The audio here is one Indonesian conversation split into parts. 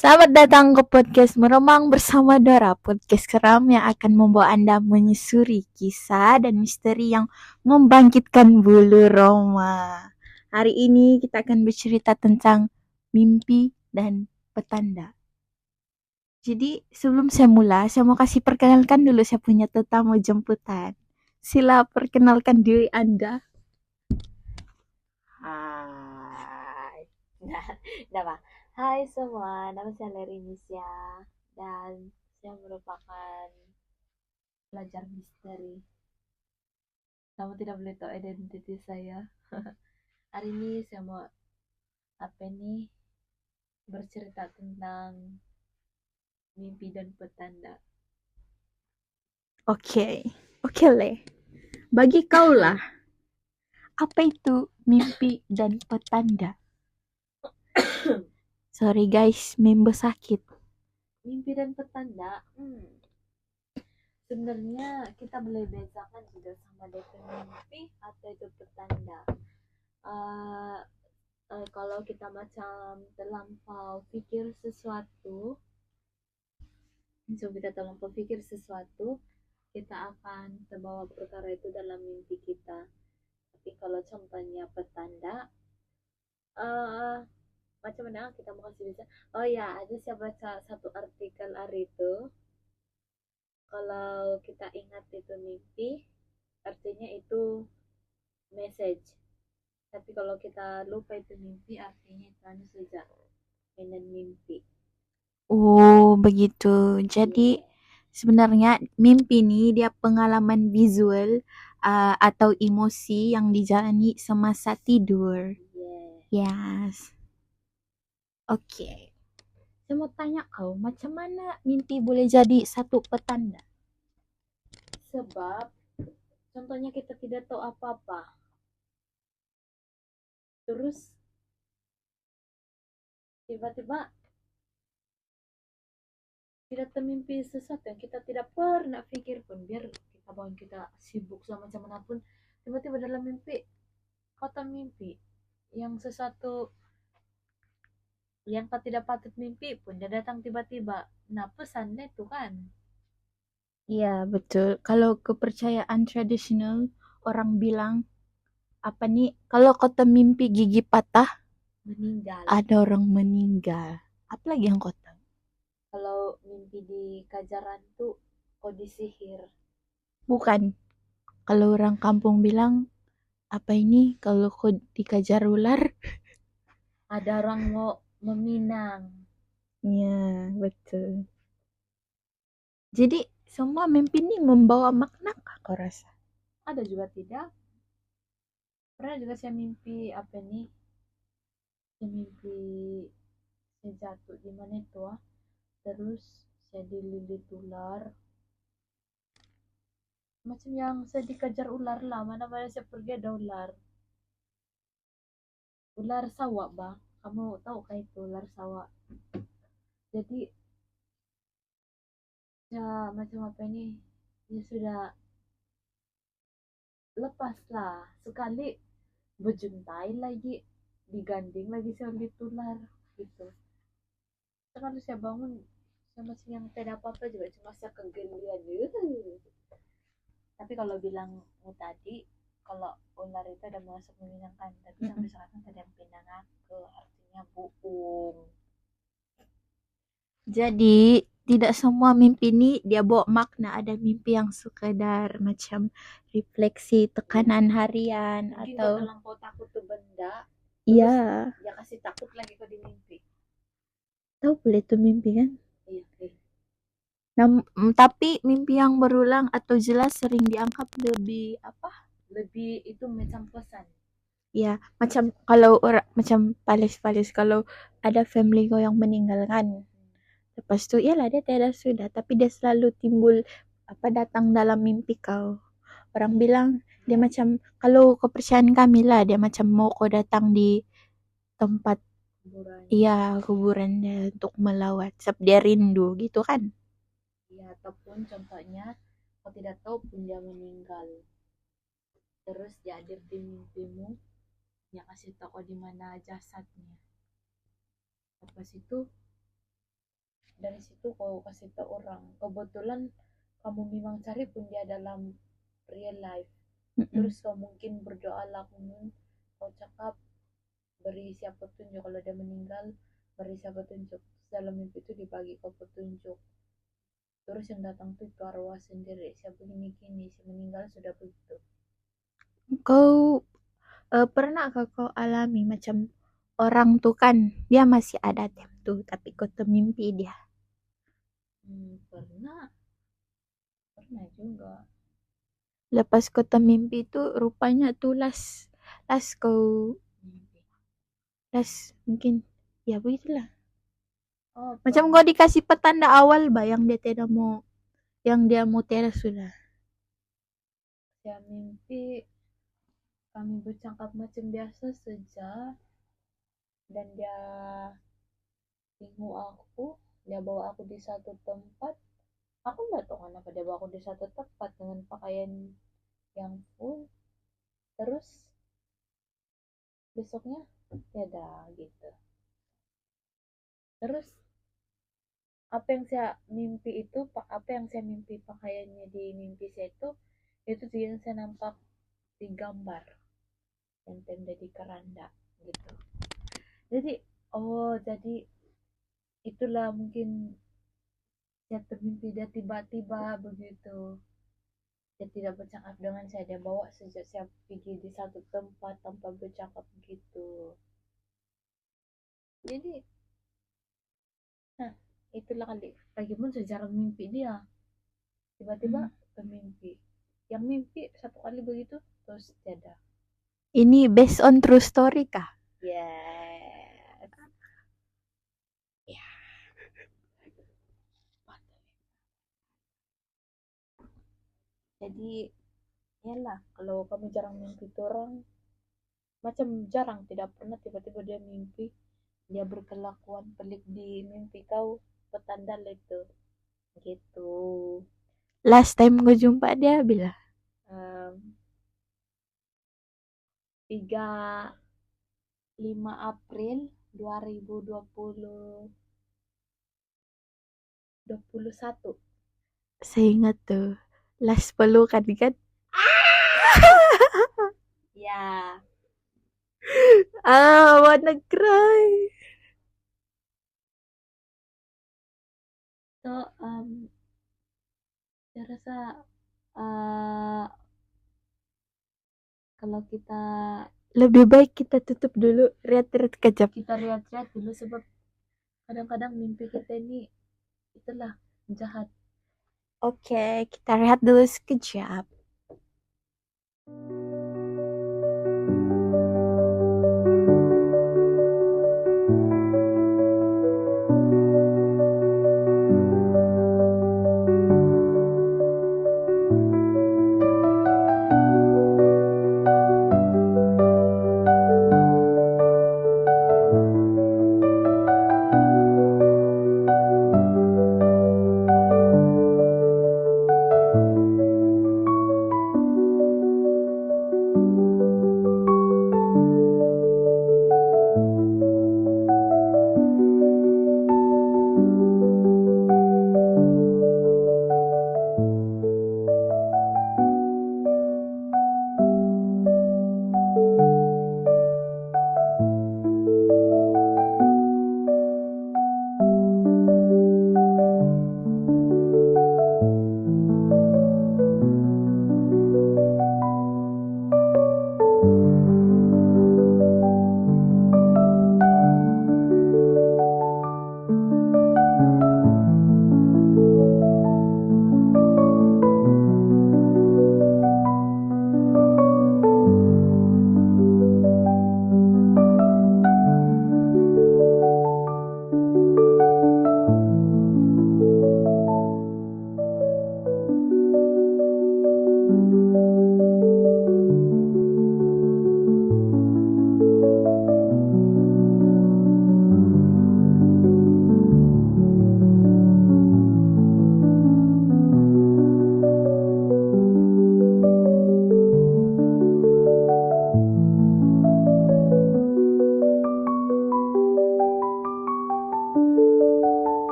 Selamat datang ke podcast Meremang bersama Dora, podcast keram yang akan membawa Anda menyusuri kisah dan misteri yang membangkitkan bulu roma. Hari ini kita akan bercerita tentang mimpi dan petanda. Jadi sebelum saya mulai, saya mau kasih perkenalkan dulu saya punya tetamu jemputan. Sila perkenalkan diri Anda. Hai. Nama. Hai semua, nama saya Lerinisya dan saya merupakan pelajar misteri. Kamu tidak boleh tahu identitas saya. Hari ini saya mau bercerita tentang mimpi dan petanda. Oke Le. Bagi kaulah, apa itu mimpi dan petanda? Sorry guys, member sakit. Mimpi dan petanda, sebenarnya kita boleh bedakan juga sama DP mimpi atau itu petanda. Uh, Kalau kita macam terlampau pikir sesuatu, kita terlampau pikir sesuatu, kita akan terbawa perkara itu dalam mimpi kita. Tapi kalau contohnya petanda, uh, macam mana kita mau kasih bisa? Oh ya, ada saya baca satu artikel hari itu. Kalau kita ingat itu mimpi, artinya itu message. Tapi kalau kita lupa itu mimpi, artinya itu hanya saja mainan mimpi. Oh, begitu. Jadi sebenarnya mimpi ini dia pengalaman visual atau emosi yang dijalani semasa tidur. Yeah. Yes. Oke. Saya mau tanya kau, macam mana mimpi boleh jadi satu petanda? Sebab contohnya kita tidak tahu apa-apa. Terus tiba-tiba tidak termimpi sesuatu yang kita tidak pernah pikir pun, biar kita bangun kita sibuk sama macam manapun, tiba-tiba dalam mimpi kau mimpi yang sesuatu yang kau tidak patut mimpi pun dia datang tiba-tiba. Nah, pesannya itu kan Iya, betul. Kalau kepercayaan tradisional, orang bilang apa nih? Kalau kau termimpi gigi patah, meninggal. ada orang meninggal. Apalagi yang kau tahu? Kalau mimpi di kajaran tuh kau disihir. Bukan. Kalau orang kampung bilang, apa ini kalau kau dikejar ular? Ada orang mau meminang. Ya, betul. Jadi semua mimpi ini membawa makna kah kau rasa? Ada juga tidak. Pernah juga saya mimpi saya mimpi saya jatuh di mana itu terus saya dililit ular, macam yang saya dikejar ular lah, mana-mana saya pergi ada ular sawah bang, kamu tahu kah itu ular sawah. Jadi ya macam ya sudah lepas lah sekali berjuntai lagi, diganding lagi saya lihat ular gitu. Sekali saya bangun saya masih yang tidak apa-apa juga, cuma saya kegelian gitu. Tapi kalau bilang tadi, kalau ular itu ada masuk menyenangkan, tapi sampai sekarang tidak pindah ke artinya buung. Jadi tidak semua mimpi ini dia bawa makna. Ada mimpi yang sekedar macam refleksi tekanan harian Mungkin atau kau terlampau takut tuh benda, iya, terus ya kasih takut lagi kau di mimpi. tahu boleh tuh mimpi kan? Iya, iya. Tapi mimpi yang berulang atau jelas sering dianggap lebih apa? Lebih itu macam pesan. Ya, macam kalau orang macam palis-palis kalau ada family kau yang meninggal kan. Lepas itu ya lah dia tiada sudah, tapi dia selalu timbul apa datang dalam mimpi kau. Orang bilang dia macam kalau kepercayaan kami lah dia macam mau kau datang di tempat Kuburan. iya kuburan dia untuk melawat sebab dia rindu gitu kan. Iya, ataupun contohnya kau tidak tahu pun dia meninggal, terus dia hadir di mimpimu, dia kasih tahu di mana jasadnya. Lepas itu dari situ kau kasih tahu orang kebetulan kamu memang cari pun dia dalam real life. Terus kau mungkin berdoa lah, kau cakap beri siapa petunjuk kalau dia meninggal, beri siapa petunjuk. Dalam mimpi itu dibagi kau petunjuk. Terus yang datang tuh itu arwah sendiri, siapa begini gini, si meninggal sudah begitu. Kau pernah kau alami macam orang tuh kan dia masih ada tiap tuh tapi kau tuh mimpi dia. Pernah, pernah juga. Lepas kau tuh mimpi itu rupanya tuh las kau Mimpi. las mungkin ya begitulah. Oh, Macam kau dikasih petanda awal yang dia tidak mau yang dia mau tiada sudah. ya mimpi kami bercakap macam biasa saja dan dia tengok aku, dia bawa aku di satu tempat. Aku nggak tahu kenapa dia bawa aku di satu tempat dengan pakaian yang full. Terus besoknya tiada gitu. Terus apa yang saya mimpi itu, apa yang saya mimpi pakaiannya di mimpi saya itu juga yang saya nampak di gambar yang tenda di keranda gitu. Jadi oh jadi itulah mungkin saya termimpi dia tiba-tiba begitu. Dia tidak bercakap dengan saya, dia bawa sejak saya pergi di satu tempat tanpa bercakap begitu. Jadi nah itulah kali lagi pun sejarah mimpi dia tiba-tiba bermimpi, yang mimpi satu kali begitu terus tiada. Ini based on true story kah? Yes. Ya. Jadi yalah kalau kamu jarang mimpi itu orang macam jarang tidak pernah tiba-tiba dia mimpi dia berkelakuan pelik di mimpi kau, petanda lah itu gitu. Last time gue jumpa dia bilang 5 April 2021. saya ingat tuh last pelukan kan. Ya, Ah, wanna cry. so saya rasa uh, kalau kita Lebih baik kita tutup dulu, rehat-rehat kejap. kita lihat-lihat dulu sebab kadang-kadang mimpi kita ini itulah jahat. Oke, kita rehat dulu sekejap.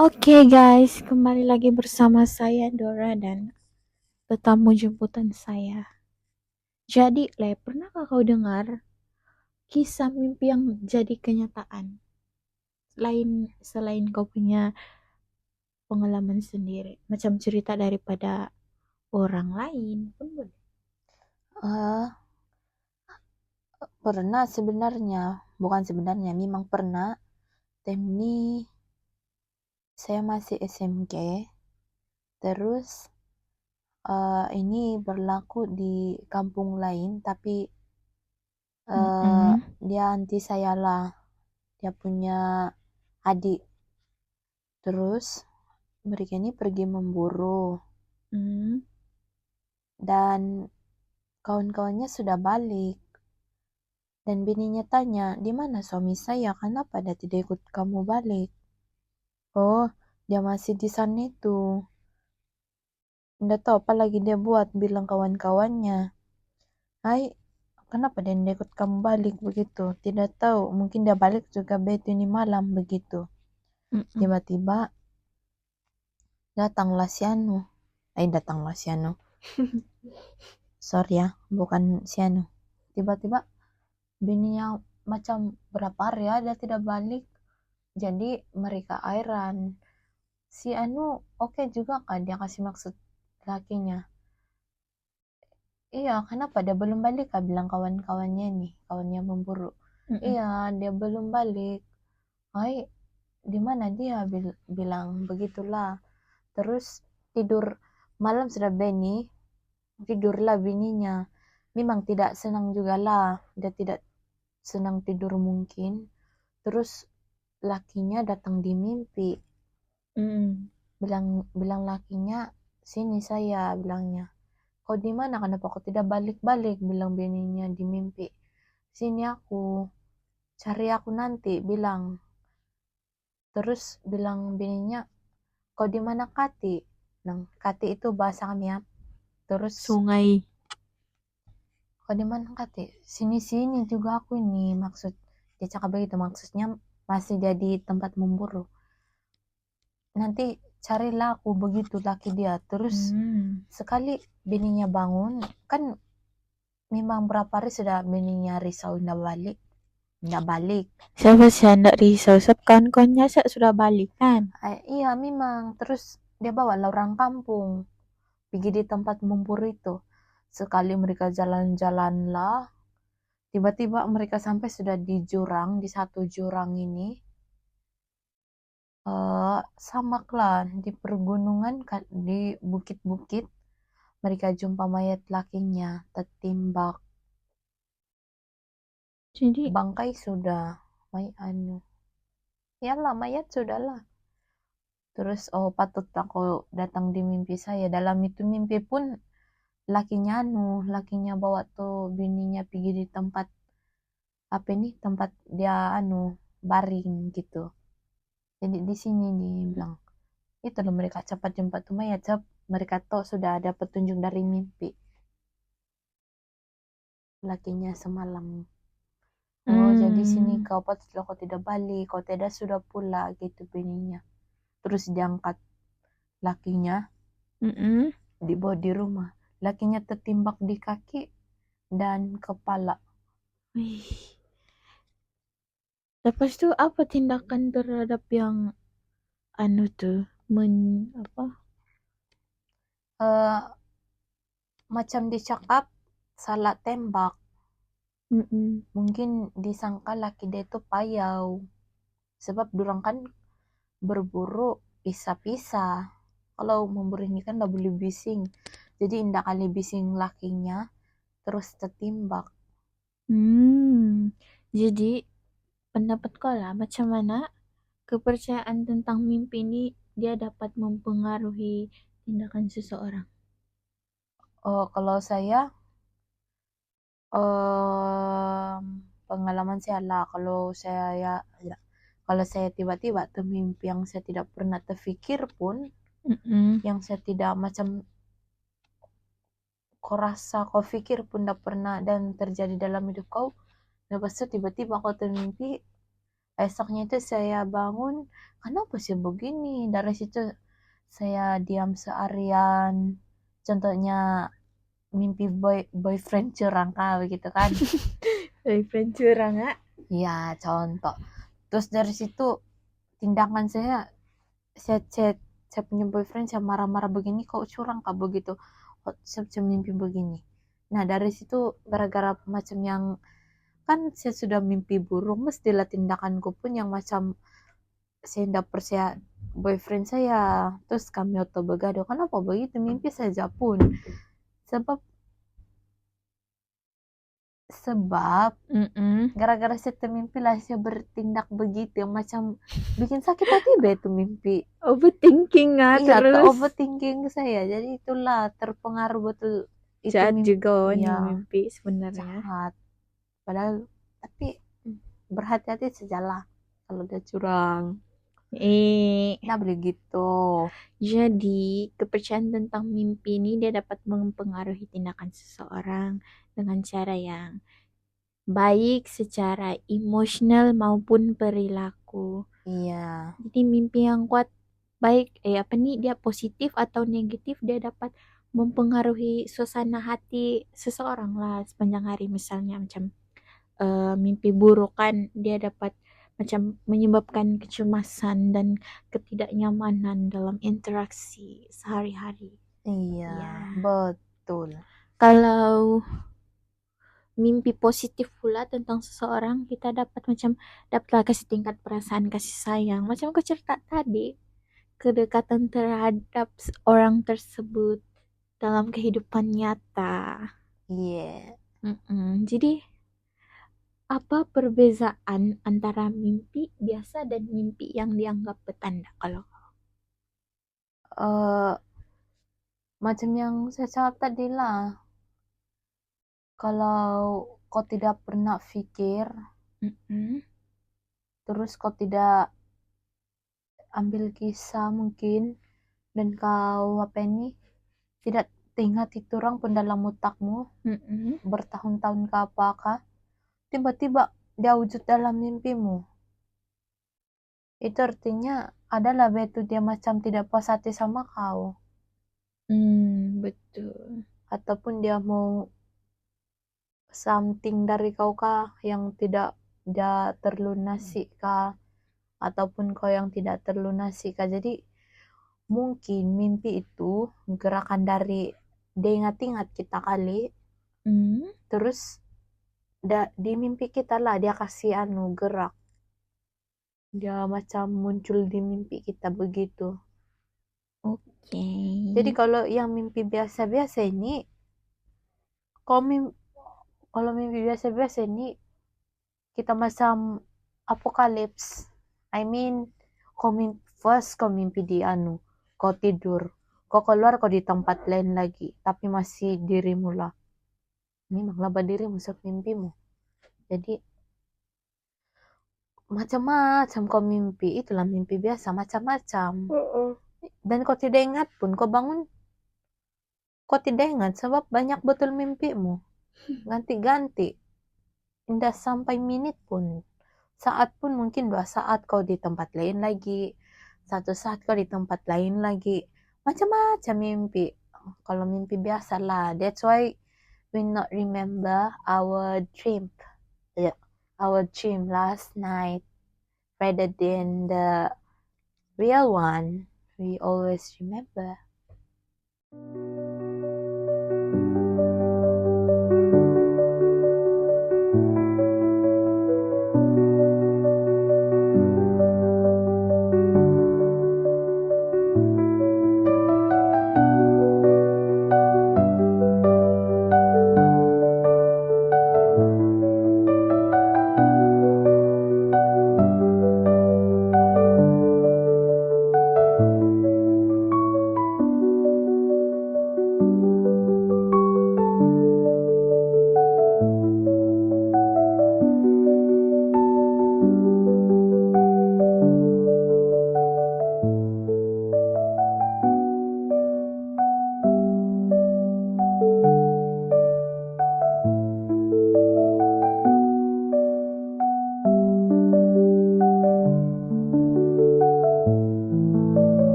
Oke guys, kembali lagi bersama saya Dora dan tetamu jemputan saya. Jadi, pernahkah kau dengar kisah mimpi yang jadi kenyataan? Selain kau punya pengalaman sendiri, macam cerita daripada orang lain pun boleh. Eh, Pernah sebenarnya, bukan sebenarnya, memang pernah. Time ini saya masih SMK, terus ini berlaku di kampung lain, tapi Mm-mm. dia anti saya lah, dia punya adik. Terus mereka ini pergi memburu Mm. dan kawan-kawannya sudah balik. Dan bininya tanya, di mana suami saya? Kenapa dia tidak ikut kamu balik? Oh, dia masih di sana itu. Nggak tahu apa lagi dia buat, bilang kawan-kawannya. Hai, kenapa dia tidak ikut kamu balik begitu? Tidak tahu, mungkin dia balik juga bete ini malam begitu. Mm-mm. Tiba-tiba datanglah si Anu. Datanglah si Anu. Sorry ya, bukan si Anu. Tiba-tiba bininya macam berapa hari ya dia tidak balik. Jadi mereka airan. Si Anu oke juga kan dia kasih maksud lakinya. Iya, kenapa dia belum balik? Kak bilang kawan-kawannya nih, kawannya memburu. Mm-mm. Iya, dia belum balik. Hai, di mana dia? Bilang begitulah. Terus tidur malam sudah Benny, tidurlah bininya. Memang tidak senang juga lah, dia tidak senang tidur mungkin. Terus lakinya datang di mimpi. Mm. Bilang bilang lakinya, sini saya bilangnya. Kau di mana? Kenapa kau tidak balik-balik? Bilang bininya di mimpi. Sini aku, cari aku nanti, bilang. Terus bilang bininya, kau di mana Kati? Bilang, Kati itu bahasa kami ya. Terus, Sungai. kau di mana Kati? Sini-sini juga aku ini. Maksud, dia cakap begitu. Maksudnya masih jadi tempat memburu. Nanti carilah aku begitu laki dia. Terus, Mm. sekali bininya bangun, kan memang berapa hari sudah bininya risau nggak balik. Siapa sih yang ndak risau? Sebab kawan-kawannya sudah balik kan? Iya memang. Terus dia bawa lah orang kampung pergi di tempat memburu itu. Sekali mereka jalan-jalan lah, tiba-tiba mereka sampai sudah di jurang, di satu jurang ini. Samak lah di pergunungan, di bukit-bukit. Mereka jumpa mayat lakinya tertimbak. Jadi, Bangkai sudah, yalah mayat sudah lah. Terus patut aku datang di mimpi saya. Dalam itu mimpi pun lakinya bawa tuh bininya pergi di tempat apa ini tempat dia baring gitu. Jadi di sini nih bilang itu loh mereka cepat jumpa tuh mayat sebab mereka tahu sudah ada petunjuk dari mimpi lakinya semalam. Oh jadi sini kau patut kau tidak balik, kau tidak sudah pula gitu bininya. Terus diangkat lakinya mm-mm. dibawa di rumah. Lakinya tertimbak di kaki dan kepala. Wih. Lepas itu apa tindakan terhadap yang anu tuh apa? Eh, Macam dicakap salah tembak. Mm-mm. Mungkin disangka laki dia itu payau. Sebab durang kan berburu pisah-pisah. Kalau memburu ini kan gak boleh bising. Jadi indah kali bising lakinya terus tertimbak. Jadi pendapat kau lah macam mana kepercayaan tentang mimpi ini dia dapat mempengaruhi tindakan seseorang. Kalau saya pengalaman saya lah kalau saya tiba-tiba termimpi yang saya tidak pernah terfikir pun, Mm-mm. yang saya tidak macam kau rasa kau pikir pun tidak pernah dan terjadi dalam hidup kau, lepas itu tiba-tiba kau termimpi, Esoknya itu saya bangun, kenapa sih begini? Dari situ saya diam seharian. Contohnya mimpi boyfriend curang kah begitu kan? Boyfriend curang ah. Ya contoh. Terus dari situ tindakan saya punya boyfriend, saya marah-marah begini, kau curang kah begitu? Oh, saya mimpi begini. Nah dari situ gara-gara macam yang kan saya sudah mimpi buruk, mestilah tindakanku pun yang macam saya tidak percaya boyfriend saya, terus kami auto begaduh, kenapa begitu mimpi saja pun, sebab sebab gara-gara saya termimpi lah saya bertindak begitu, macam bikin sakit hati itu mimpi. Overthinking ah Iya, terus. overthinking saya, jadi itulah terpengaruh betul itu Jahat mimpi. juga nih Iya, mimpi sebenarnya. jahat. Padahal tapi berhati-hati sajalah kalau dia curang. Nah begitu. Jadi, kepercayaan tentang mimpi ini dia dapat mempengaruhi tindakan seseorang dengan cara yang baik secara emosional maupun perilaku. Iya. Jadi mimpi yang kuat baik dia positif atau negatif dia dapat mempengaruhi suasana hati seseorang lah sepanjang hari, misalnya macam mimpi buruk kan dia dapat macam menyebabkan kecemasan dan ketidaknyamanan dalam interaksi sehari-hari. Iya, Ya. betul. Kalau mimpi positif pula tentang seseorang, kita dapatlah kasih tingkat perasaan kasih sayang. Macam aku cerita tadi, kedekatan terhadap orang tersebut dalam kehidupan nyata. Iya. Jadi apa perbezaan antara mimpi biasa dan mimpi yang dianggap petanda kalau eh macam yang saya jawab tadi lah. Kalau kau tidak pernah pikir, terus kau tidak ambil kisah mungkin, dan kau apa ini tidak ingat itu orang pun dalam otakmu bertahun-tahun ke apakah, tiba-tiba dia wujud dalam mimpimu. Itu artinya adalah betul dia macam tidak puas hati sama kau. Betul. Ataupun dia mau something dari kau kah yang tidak dia terlunasi kah, ataupun kau yang tidak terlunasi kah. Jadi mungkin mimpi itu gerakan dari dia ingat-ingat kita kali, terus di mimpi kita lah dia kasih gerak, dia macam muncul di mimpi kita begitu. Oke. Jadi kalau yang mimpi biasa-biasa ini, kalau mimpi biasa-biasa ini kita macam apokalips. I mean, kau mimpi di kau tidur, kau keluar kau di tempat lain lagi, tapi masih dirimu lah. Memanglah dirimu mimpimu. Jadi macam-macam kau mimpi, itulah mimpi biasa macam-macam. Dan kau tidak ingat pun, kau bangun kau tidak ingat sebab banyak betul mimpimu. Ganti-ganti. Tidak sampai menit pun. Saat pun mungkin 2 saat kau di tempat lain lagi. 1 saat kau di tempat lain lagi. Macam-macam mimpi. Kalau mimpi biasa lah. That's why we not remember our dream. Yeah, our dream last night. Rather than the real one. We always remember.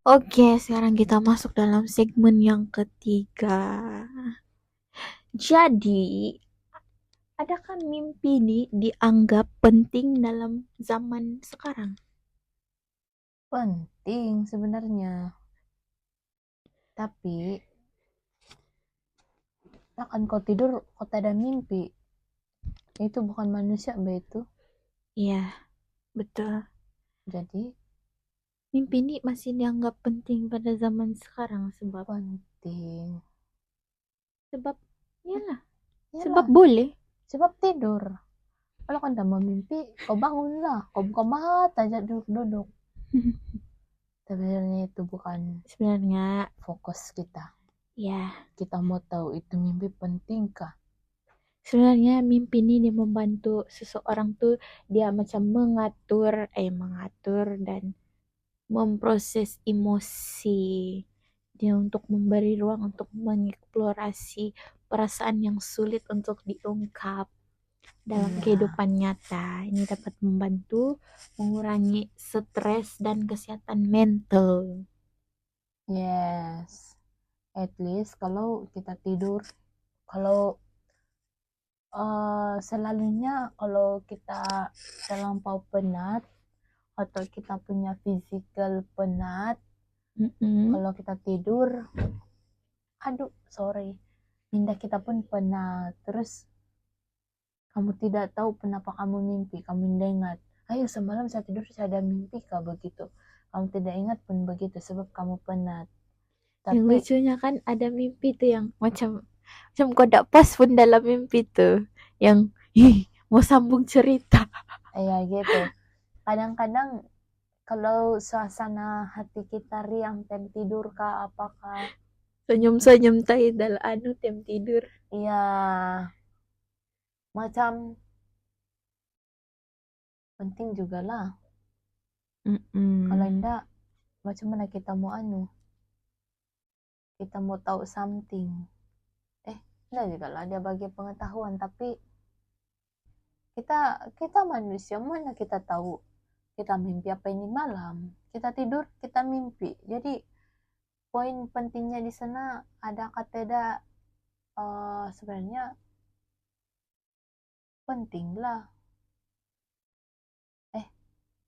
Oke, sekarang kita masuk dalam segmen yang ketiga. Jadi, adakah mimpi dianggap penting dalam zaman sekarang? Penting sebenarnya, tapi akan kau tidur kau tak ada mimpi, itu bukan manusia itu. Iya, betul. Jadi Mimpi ini masih dianggap penting pada zaman sekarang sebab penting. iyalah, Iyalah, sebab boleh. sebab tidur. Kalau kau tak mau mimpi, kau bangunlah, kau buka mata aja duduk-duduk. Sebenarnya itu bukan Sebenarnya fokus kita. ya, Kita mau tahu itu mimpi pentingkah? sebenarnya mimpi ini dia membantu seseorang tuh dia macam mengatur dan memproses emosi. Dia untuk memberi ruang untuk mengeksplorasi perasaan yang sulit untuk diungkap dalam Iya. kehidupan nyata. Ini dapat membantu mengurangi stres dan kesehatan mental. Yes. At least kalau kita tidur, kalau selalunya kalau kita terlampau penat atau kita punya physical penat, kalau kita tidur, aduh sorry, minda kita pun penat. Terus kamu tidak tahu kenapa kamu mimpi, kamu tidak ingat. Ayo semalam saya tidur saya ada mimpi kah begitu. Kamu tidak ingat pun begitu sebab kamu penat. Yang Tapi lucunya kan ada mimpi tuh yang macam kau tak pas pun dalam mimpi tuh yang mau sambung cerita. ya gitu. Kadang-kadang kalau suasana hati kita riang tem tidur kah apakah, Senyum-senyum tai dalam tem tidur. iya macam penting juga lah. Kalau enggak macam mana kita mau kita mau tahu something, enggak juga lah dia bagi pengetahuan, tapi kita kita manusia mana kita tahu kita mimpi apa ini malam, kita tidur kita mimpi. Jadi poin pentingnya di sana adakah tidak, sebenarnya penting lah.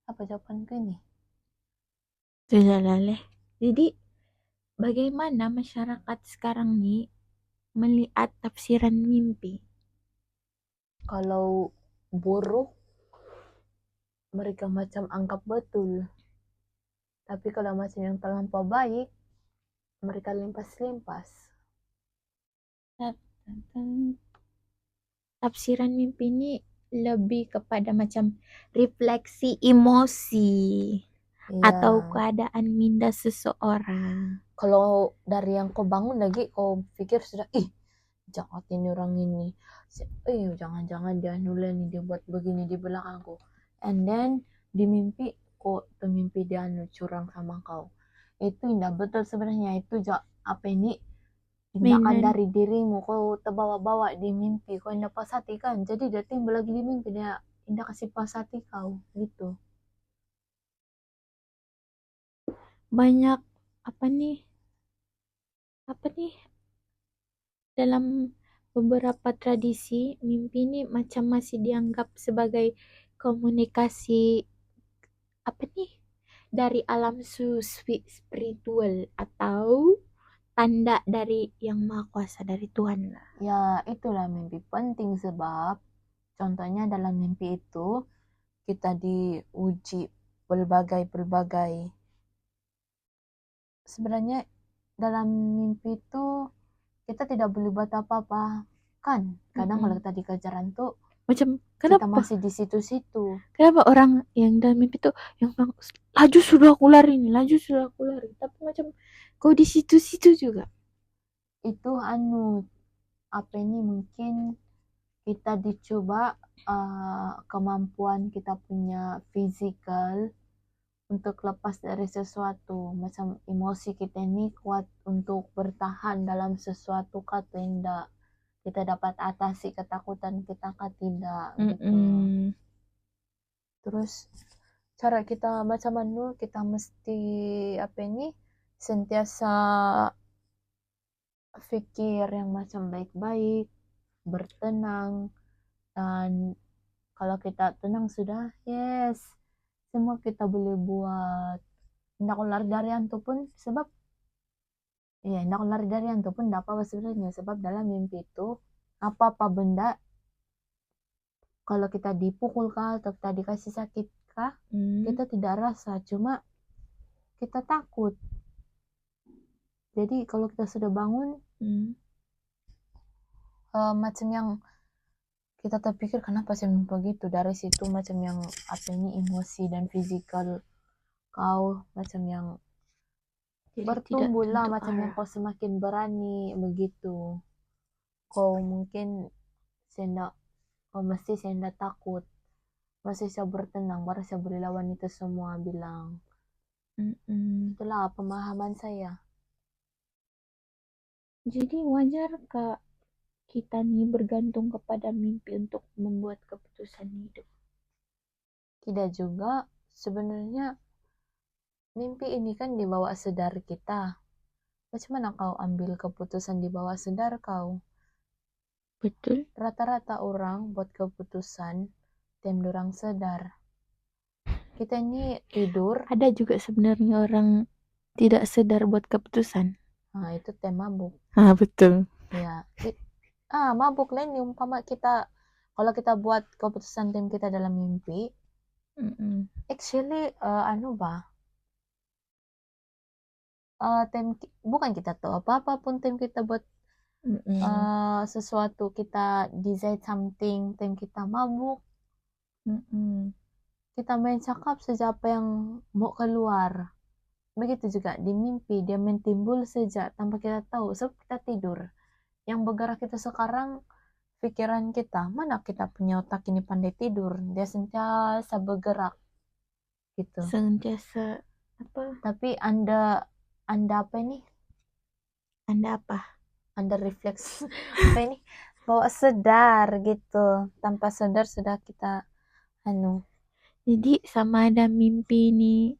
Apa jawabanku ini? Sudah laleh. Jadi bagaimana masyarakat sekarang nih melihat tafsiran mimpi? Kalau buruk mereka macam anggap betul, tapi kalau macam yang terlampau baik mereka limpas-limpas. Tafsiran mimpi ini lebih kepada macam refleksi emosi atau Ya, keadaan minda seseorang. kalau dari yang kau bangun lagi kau pikir sudah jangan ini orang ini, jangan-jangan dia nula nih dia buat begini di belakangku, and then di mimpi kok mimpi dia curang sama kau. Itu indah betul sebenarnya, itu apa ini tindakan Mainan. dari dirimu, kau terbawa-bawa di mimpi, kau indah pas hati kan, jadi dia timbul lagi di mimpi, dia indah kasih pas hati kau gitu. Banyak apa nih? Apa nih? Dalam beberapa tradisi, mimpi ini macam masih dianggap sebagai komunikasi apa nih? dari alam spiritual atau tanda dari yang maha kuasa, dari Tuhan lah. Ya, itulah mimpi penting sebab contohnya dalam mimpi itu kita diuji berbagai sebenarnya dalam mimpi itu kita tidak boleh buat apa-apa kan kadang kalau kita dikejar hantu Macam kita kenapa masih di situ-situ. kenapa orang yang dalam mimpi tuh yang bilang, laju sudah aku lari nih, laju sudah aku lari, tapi macam kau di situ-situ juga. Itu apa ini mungkin kita dicoba kemampuan kita punya fisikal untuk lepas dari sesuatu, macam emosi kita ini kuat untuk bertahan dalam sesuatu kah atau tidak, kita dapat atasi ketakutan kita kah tidak gitu. Terus cara kita macam mana kita mesti apa ini sentiasa pikir yang macam baik-baik, bertenang, dan kalau kita tenang sudah, yes, semua kita boleh buat. Tidak lari dari hantu pun sebab tidak lari dari hantu pun tidak apa-apa sebenarnya sebab dalam mimpi itu apa-apa benda kalau kita dipukul kah atau kita dikasih sakit kah kita tidak rasa, cuma kita takut. Jadi kalau kita sudah bangun macam yang kita terpikir kenapa sih begitu, dari situ macam yang apa ini emosi dan fisikal kau macam yang bertumbuh lah, macam yang kau semakin berani begitu. Kau mungkin mesti saya takut, masih saya bertenang, baru saya boleh lawan itu semua bilang. Itulah pemahaman saya. Jadi wajar kak kita nih bergantung kepada mimpi untuk membuat keputusan hidup? Tidak juga, sebenarnya mimpi ini kan di bawah sadar kita. Macam mana kau ambil keputusan di bawah sadar kau? Betul. Rata-rata orang buat keputusan tem dorang sadar. Kita ini tidur. Ada juga sebenarnya orang tidak sadar buat keputusan. Nah, itu tem mabuk. Betul. Ya. Mabuk lain umpama kita kalau kita buat keputusan tem kita dalam mimpi. Actually bukan kita tahu apa-apa pun tem kita buat sesuatu, kita decide something tem kita mabuk. Kita main cakap saja apa yang mau keluar. Begitu juga di mimpi, dia main timbul saja tanpa kita tahu sebab kita tidur. Yang bergerak kita sekarang pikiran kita, mana kita punya otak ini pandai tidur, dia sentiasa bergerak gitu. Sentiasa apa? Tapi anda apa ini? Anda apa? Anda refleks apa ini? Bawa sadar gitu, tanpa sadar sudah kita Jadi sama ada mimpi ini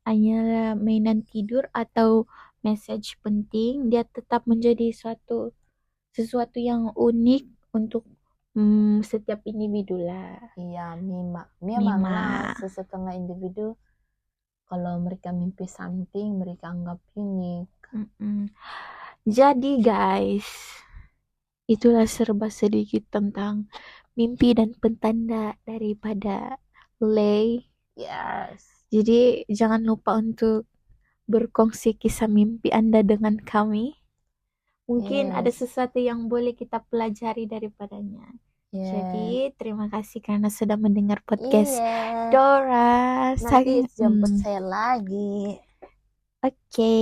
hanyalah mainan tidur atau message penting, dia tetap menjadi sesuatu yang unik untuk setiap individu lah. Iya, memang lah sesetengah individu kalau mereka mimpi something mereka anggap unik. Jadi guys, itulah serba sedikit tentang mimpi dan petanda daripada Lay. Yes. Jadi jangan lupa untuk berkongsi kisah mimpi Anda dengan kami. Mungkin ada sesuatu yang boleh kita pelajari daripadanya. Jadi terima kasih karena sudah mendengar podcast Dora. Nanti jemput saya lagi. Oke.